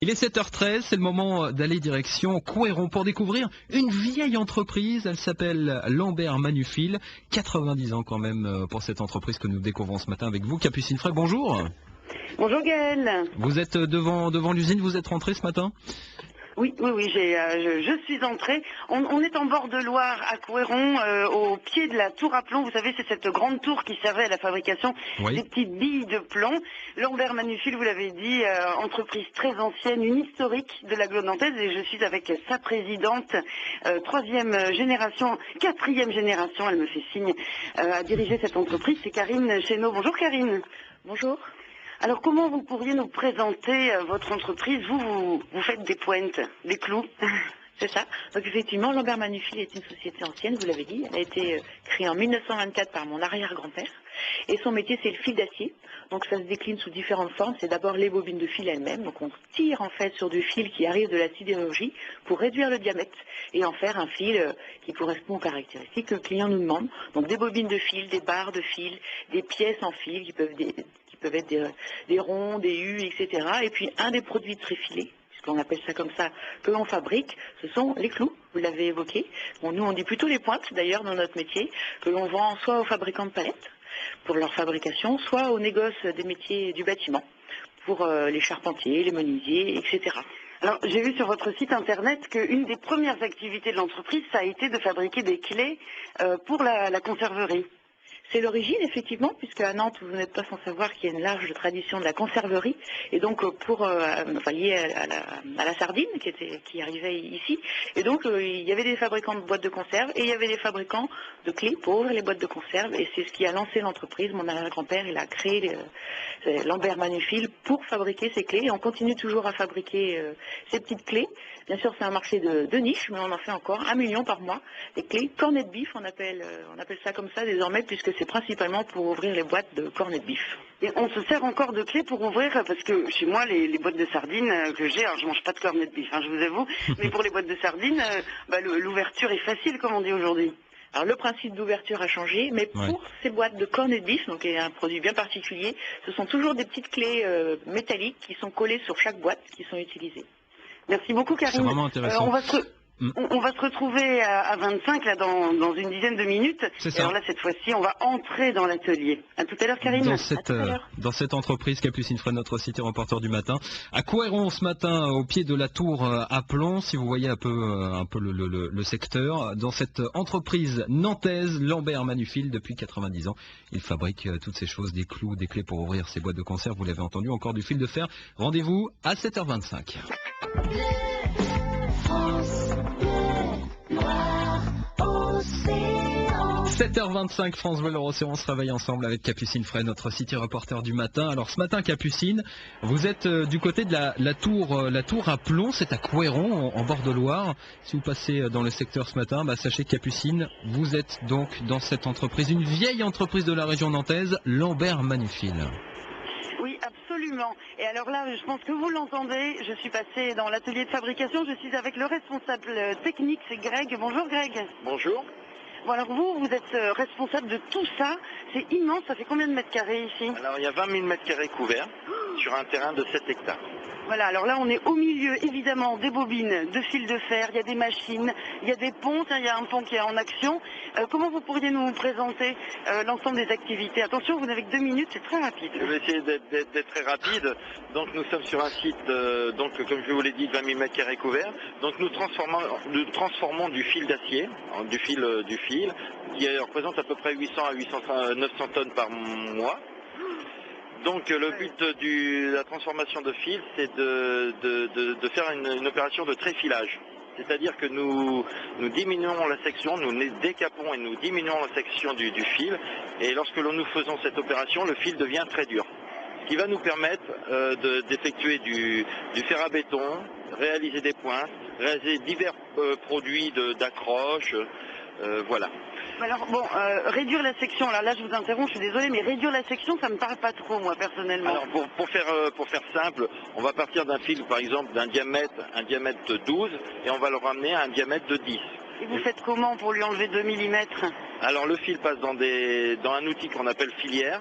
Il est 7h13, c'est le moment d'aller direction Couëron pour découvrir une vieille entreprise. Elle s'appelle Lambert Manufil. 90 ans quand même pour cette entreprise que nous découvrons ce matin avec vous. Capucine Frey, bonjour. Bonjour Gaël. Vous êtes devant l'usine, vous êtes rentré ce matin? Oui, je suis entrée. On est en bord de Loire à Couëron, au pied de la tour à plomb. Vous savez, c'est cette grande tour qui servait à la fabrication des petites billes de plomb. Lambert Manufil, vous l'avez dit, entreprise très ancienne, une historique de l'agglo nantaise, et je suis avec sa présidente, quatrième génération, elle me fait signe, à diriger cette entreprise. C'est Karine Chénaud. Bonjour Karine. Bonjour. Alors, comment vous pourriez nous présenter votre entreprise? Vous faites des pointes, des clous. C'est ça. Donc effectivement, Lambert Manufil est une société ancienne, vous l'avez dit. Elle a été créée en 1924 par mon arrière-grand-père. Et son métier, c'est le fil d'acier. Donc ça se décline sous différentes formes. C'est d'abord les bobines de fil elles-mêmes. Donc on tire en fait sur du fil qui arrive de la sidérurgie pour réduire le diamètre et en faire un fil qui correspond aux caractéristiques que le client nous demande. Donc des bobines de fil, des barres de fil, des pièces en fil qui peuvent être des ronds, des U, etc. Et puis un des produits très filés, puisqu'on appelle ça comme ça, que l'on fabrique, ce sont les clous, vous l'avez évoqué. Bon, nous on dit plutôt les pointes d'ailleurs dans notre métier, que l'on vend soit aux fabricants de palettes pour leur fabrication, soit aux négoces des métiers du bâtiment, pour les charpentiers, les menuisiers, etc. Alors, j'ai vu sur votre site internet qu'une des premières activités de l'entreprise, ça a été de fabriquer des clés pour la conserverie. C'est l'origine, effectivement, puisque à Nantes, vous n'êtes pas sans savoir qu'il y a une large tradition de la conserverie, et donc lié à la sardine qui arrivait ici. Et donc, il y avait des fabricants de boîtes de conserve, et il y avait des fabricants de clés pour ouvrir les boîtes de conserve, et c'est ce qui a lancé l'entreprise. Mon arrière-grand-père, il a créé Lambert Manufil pour fabriquer ces clés, et on continue toujours à fabriquer ces petites clés. Bien sûr, c'est un marché de niche, mais on en fait encore 1 million par mois. Les clés cornet de bif, on appelle ça comme ça désormais, puisque c'est principalement pour ouvrir les boîtes de cornet de bif. Et on se sert encore de clés pour ouvrir, parce que chez moi, les boîtes de sardines que j'ai, alors je mange pas de cornet de bif, je vous avoue, mais pour les boîtes de sardines, l'ouverture est facile, comme on dit aujourd'hui. Alors le principe d'ouverture a changé, mais pour ces boîtes de cornet de bif, donc il y a un produit bien particulier, ce sont toujours des petites clés métalliques qui sont collées sur chaque boîte qui sont utilisées. Merci beaucoup Karine. C'est vraiment intéressant. On va se retrouver à 25 là dans une dizaine de minutes. C'est ça. Et alors là cette fois-ci on va entrer dans l'atelier. À tout à l'heure Karine. Dans cette entreprise, Capucine Frey, notre cité reporter du matin, à Couëron ce matin, au pied de la tour à plomb, si vous voyez un peu le secteur, dans cette entreprise nantaise, Lambert Manufil, depuis 90 ans, il fabrique toutes ces choses, des clous, des clés pour ouvrir ses boîtes de conserve, vous l'avez entendu, encore du fil de fer. Rendez-vous à 7h25. 7h25, France Bleu Océan, on se réveille ensemble avec Capucine Frey, notre city reporter du matin. Alors ce matin, Capucine, vous êtes du côté de la tour à plomb, c'est à Couëron, en bord de Loire. Si vous passez dans le secteur ce matin, sachez Capucine, vous êtes donc dans cette entreprise, une vieille entreprise de la région nantaise, Lambert Manufil. Oui, absolument. Et alors là, je pense que vous l'entendez, je suis passée dans l'atelier de fabrication, je suis avec le responsable technique, c'est Greg. Bonjour Greg. Bonjour. Bon alors vous êtes responsable de tout ça, c'est immense, ça fait combien de mètres carrés ici? Alors il y a 20 000 mètres carrés couverts sur un terrain de 7 hectares. Voilà, alors là on est au milieu évidemment des bobines de fil de fer, il y a des machines, il y a des ponts, il y a un pont qui est en action. Comment vous pourriez nous présenter l'ensemble des activités? Attention, vous n'avez que 2 minutes, c'est très rapide. Je vais essayer d'être très rapide. Donc nous sommes sur un site, comme je vous l'ai dit, 20 000 mètres carrés couverts. Donc nous transformons du fil d'acier, du fil, qui représente à peu près 800 à 900 tonnes par mois. Donc le but de la transformation de fil, c'est de faire une opération de tréfilage. C'est-à-dire que nous diminuons la section, nous décapons et nous diminuons la section du fil. Et lorsque nous faisons cette opération, le fil devient très dur. Ce qui va nous permettre d'effectuer du fer à béton, réaliser des pointes, réaliser divers produits d'accroche, voilà. Alors bon, réduire la section, là je vous interromps, je suis désolée, mais réduire la section, ça me parle pas trop moi personnellement. Alors pour faire simple, on va partir d'un fil par exemple d'un diamètre de 12 et on va le ramener à un diamètre de 10. Et vous faites comment pour lui enlever 2 mm? Alors le fil passe dans un outil qu'on appelle filière,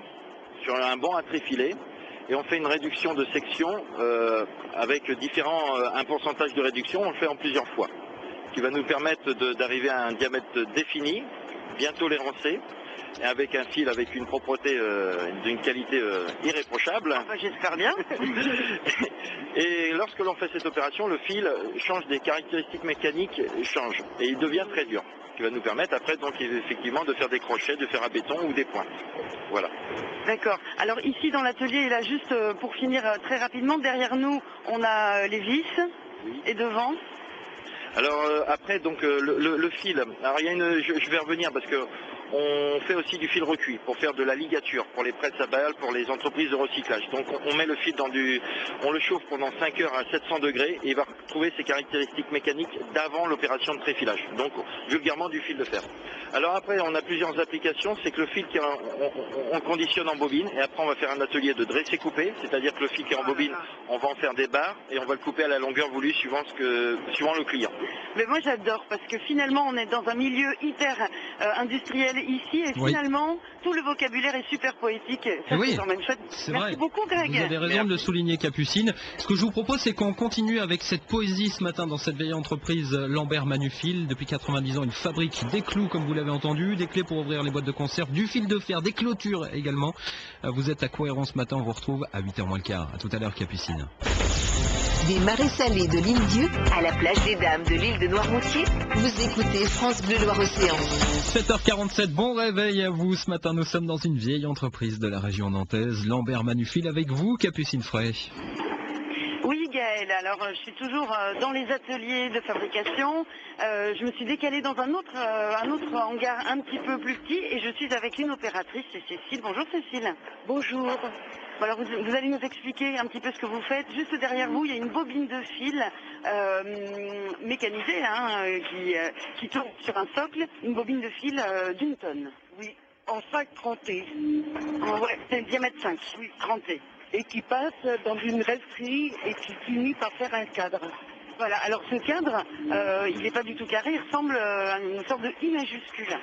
sur un banc à tréfiler. et on fait une réduction de section avec un pourcentage de réduction, on le fait en plusieurs fois, qui va nous permettre d'arriver à un diamètre défini, bien tolérancé, et avec un fil avec une propreté d'une qualité irréprochable. J'espère bien. Et lorsque l'on fait cette opération, le fil change des caractéristiques mécaniques, et il devient très dur, qui va nous permettre après donc effectivement de faire des crochets, de faire un béton ou des pointes. Voilà. D'accord. Alors ici dans l'atelier, là juste pour finir très rapidement, derrière nous on a les vis, oui. Et devant. Alors après donc le fil, alors il y a je vais revenir parce que on fait aussi du fil recuit pour faire de la ligature, pour les presses à balles, pour les entreprises de recyclage. Donc on met le fil on le chauffe pendant 5 heures à 700 degrés et il va retrouver ses caractéristiques mécaniques d'avant l'opération de tréfilage. Donc vulgairement du fil de fer. Alors après on a plusieurs applications, c'est que le fil on conditionne en bobine et après on va faire un atelier de dressé-coupé, c'est-à-dire que le fil qui est en bobine, on va en faire des barres et on va le couper à la longueur voulue suivant le client. Mais moi j'adore parce que finalement on est dans un milieu hyper industriel ici et finalement tout le vocabulaire est super poétique. Ça, oui, c'est quand même chouette. Merci beaucoup Greg. Vous avez raison de le souligner Capucine. Ce que je vous propose c'est qu'on continue avec cette poésie ce matin dans cette vieille entreprise Lambert Manufil. Depuis 90 ans une fabrique des clous comme vous l'avez entendu, des clés pour ouvrir les boîtes de conserve, du fil de fer, des clôtures également. Vous êtes à Cohéron ce matin, on vous retrouve à 8h moins le quart. À tout à l'heure Capucine. Des marais salés de l'île Dieu à la plage des Dames de l'île de Noirmoutier, vous écoutez France Bleu Loire-Océan. 7h47, bon réveil à vous. Ce matin, nous sommes dans une vieille entreprise de la région nantaise, Lambert Manufil, avec vous, Capucine Fray. Oui Gaëlle, alors je suis toujours dans les ateliers de fabrication. Je me suis décalée dans un autre hangar un petit peu plus petit et je suis avec une opératrice, c'est Cécile. Bonjour Cécile. Bonjour. Alors vous allez nous expliquer un petit peu ce que vous faites. Juste derrière vous, il y a une bobine de fil mécanisée qui tourne sur un socle, une bobine de fil d'1 tonne. Oui, en 5 30. Ouais, c'est le diamètre 5, oui, 30. Et qui passe dans une rêverie et qui finit par faire un cadre. Voilà, alors ce cadre, il n'est pas du tout carré, il ressemble à une sorte de I majuscule.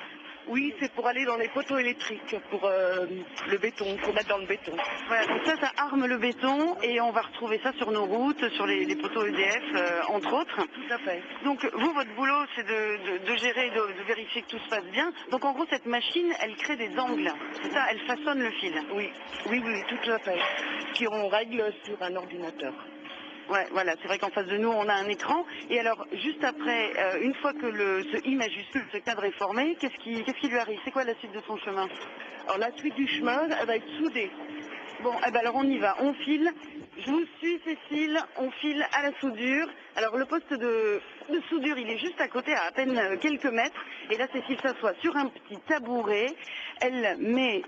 Oui, c'est pour aller dans les poteaux électriques, pour le béton, pour mettre dans le béton. Voilà, donc ça arme le béton et on va retrouver ça sur nos routes, sur les poteaux EDF, entre autres. Tout à fait. Donc vous, votre boulot, c'est de gérer, de vérifier que tout se passe bien. Donc en gros, cette machine, elle crée des angles. C'est ça, elle façonne le fil. Oui, tout à fait. Qui on règle sur un ordinateur. Ouais, voilà, c'est vrai qu'en face de nous, on a un écran. Et alors, juste après, une fois que ce I majuscule, ce cadre est formé, qu'est-ce qui lui arrive? C'est quoi la suite de son chemin? Alors, la suite du chemin, elle va être soudée. Bon, eh ben alors on y va, on file. Je vous suis Cécile, on file à la soudure. Alors le poste de soudure, il est juste à côté, à peine quelques mètres. Et là, Cécile s'assoit sur un petit tabouret. Elle met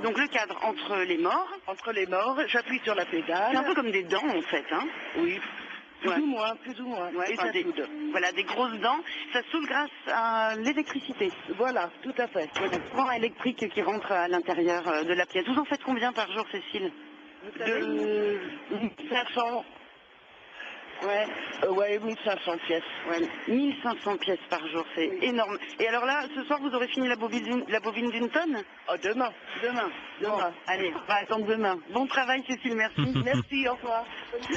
donc le cadre entre les morts. Entre les morts, j'appuie sur la pédale. C'est un peu comme des dents en fait, hein? Oui. Plus ou moins. Ouais, et ça soude. Voilà, des grosses dents. Ça soude grâce à l'électricité. Voilà, tout à fait. Voilà, le courant électrique qui rentre à l'intérieur de la pièce. Vous en faites combien par jour, Cécile? De 500. Ouais, 1500 pièces. Ouais, 1500 pièces par jour, c'est énorme. Et alors là, ce soir, vous aurez fini la bobine d'1 tonne? Oh, demain. Bon, allez, on va attendre demain. Bon travail, Cécile, merci. Merci, au revoir.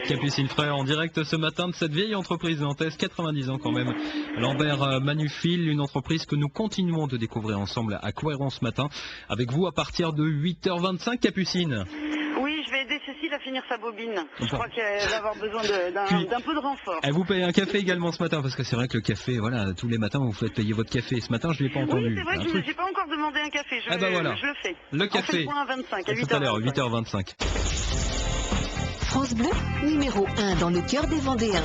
Capucine Fray en direct ce matin de cette vieille entreprise nantaise, 90 ans quand même. Lambert Manufil, une entreprise que nous continuons de découvrir ensemble à Cohéron ce matin. Avec vous à partir de 8h25, Capucine. Oui, je vais aider Cécile à finir sa bobine. Je crois qu'elle va avoir besoin d'un peu de renfort. Elle vous paye un café également ce matin, parce que c'est vrai que le café, voilà, tous les matins vous faites payer votre café. Ce matin, je ne l'ai pas entendu. Oui, c'est vrai que je n'ai pas encore demandé un café. Je le fais. Le café. On fait le point à 25, à 8h25. Tout à l'heure, 8h25. France Bleu, numéro 1 dans le cœur des Vendéens.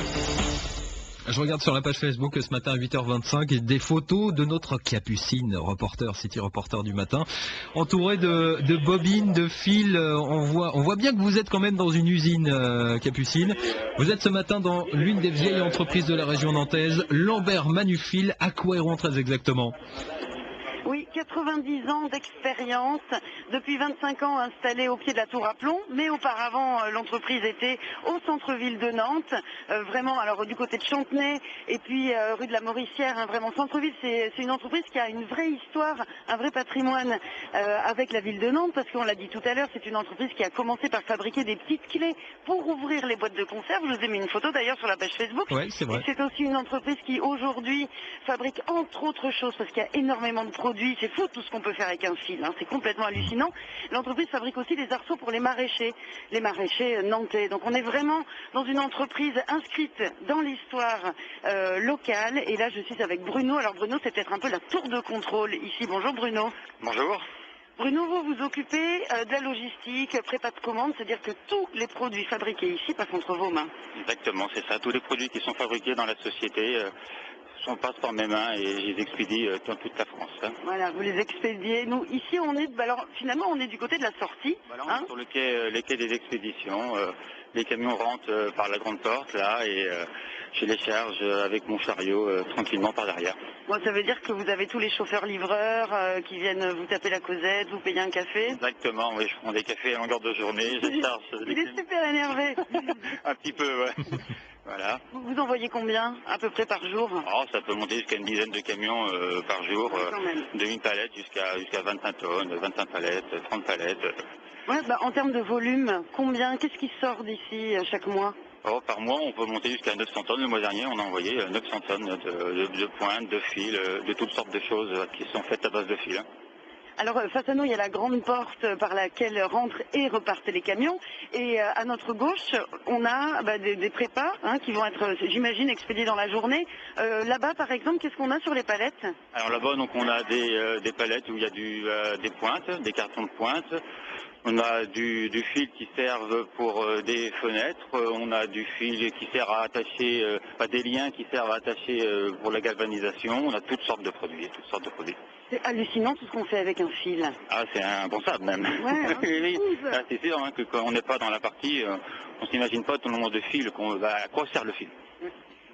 Je regarde sur la page Facebook ce matin à 8h25 des photos de notre Capucine, reporter, City Reporter du matin, entouré de bobines, de fils. On voit bien que vous êtes quand même dans une usine, Capucine. Vous êtes ce matin dans l'une des vieilles entreprises de la région nantaise, Lambert Manufil, à Cohéron très exactement. Oui, 90 ans d'expérience, depuis 25 ans installée au pied de la Tour à Plomb, mais auparavant l'entreprise était au centre-ville de Nantes, vraiment alors du côté de Chantenay et puis rue de la Mauricière, hein, vraiment centre-ville. C'est une entreprise qui a une vraie histoire, un vrai patrimoine avec la ville de Nantes, parce qu'on l'a dit tout à l'heure, c'est une entreprise qui a commencé par fabriquer des petites clés pour ouvrir les boîtes de conserve. Je vous ai mis une photo d'ailleurs sur la page Facebook. Ouais, c'est vrai. C'est aussi une entreprise qui aujourd'hui fabrique entre autres choses, parce qu'il y a énormément de produits, c'est fou tout ce qu'on peut faire avec un fil, hein, c'est complètement hallucinant. L'entreprise fabrique aussi des arceaux pour les maraîchers nantais. Donc on est vraiment dans une entreprise inscrite dans l'histoire locale. Et là je suis avec Bruno. Alors Bruno, c'est peut-être un peu la tour de contrôle ici. Bonjour Bruno. Bonjour. Bruno, vous vous occupez de la logistique, prépa de commande, c'est-à-dire que tous les produits fabriqués ici passent entre vos mains. Exactement, c'est ça. Tous les produits qui sont fabriqués dans la société passent par mes mains et je les expédie dans toute la France. Hein. Voilà, vous les expédiez. Nous, ici, on est, alors finalement, on est du côté de la sortie. Voilà, on est sur les quais des expéditions. Les camions rentrent par la grande porte là et je les charge avec mon chariot tranquillement par derrière. Bon, ça veut dire que vous avez tous les chauffeurs-livreurs qui viennent vous taper la causette, vous payer un café. Exactement, oui, je prends des cafés à longueur de journée, je charge. Il est super énervé. Un petit peu, ouais. Voilà. Vous envoyez combien à peu près par jour? Oh, ça peut monter jusqu'à une dizaine de camions par jour, de une palette jusqu'à 25 tonnes, 25 palettes, 30 palettes. Ouais, bah, en termes de volume, combien, qu'est-ce qui sort d'ici chaque mois? Oh, par mois, on peut monter jusqu'à 900 tonnes. Le mois dernier, on a envoyé 900 tonnes de pointes, de fils, de toutes sortes de choses qui sont faites à base de fils. Alors face à nous, il y a la grande porte par laquelle rentrent et repartent les camions. Et à notre gauche, on a des prépas qui vont être, j'imagine, expédiés dans la journée. Là-bas, par exemple, qu'est-ce qu'on a sur les palettes? Alors là-bas, donc on a des palettes où il y a des pointes, des cartons de pointe. On a du fil qui servent pour des fenêtres, on a du fil qui sert à attacher, des liens qui servent à attacher pour la galvanisation, on a toutes sortes de produits. C'est hallucinant tout ce qu'on fait avec un fil. Ah, c'est impensable même. Ouais, oui. Ah, c'est sûr que quand on n'est pas dans la partie, on s'imagine pas tout le nombre de fils, à quoi sert le fil.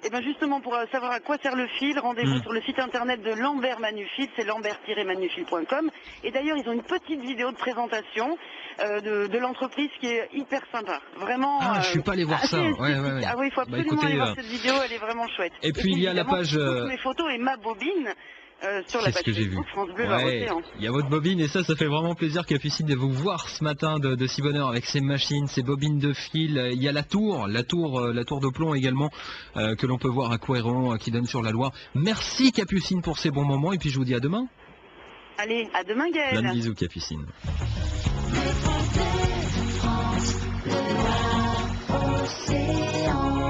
Et bien justement, pour savoir à quoi sert le fil, rendez-vous sur le site internet de Lambert Manufil, c'est lambert-manufil.com. Et d'ailleurs, ils ont une petite vidéo de présentation de l'entreprise qui est hyper sympa. Vraiment. Ah, je suis pas allé voir ça. Ouais. Ah oui, il faut absolument aller voir cette vidéo, elle est vraiment chouette. Et puis il y a la page. Toutes mes photos et ma bobine. Sur la page Facebook France Bleu Var-Océan. Il y a votre bobine et ça fait vraiment plaisir Capucine de vous voir ce matin de si bonne heure avec ces machines, ces bobines de fil. Il y a la tour de plomb également que l'on peut voir à Couëron qui donne sur la Loire. Merci Capucine pour ces bons moments et puis je vous dis à demain. Allez, à demain Gaël. Plein de bisous Capucine. Le Loire-Océan.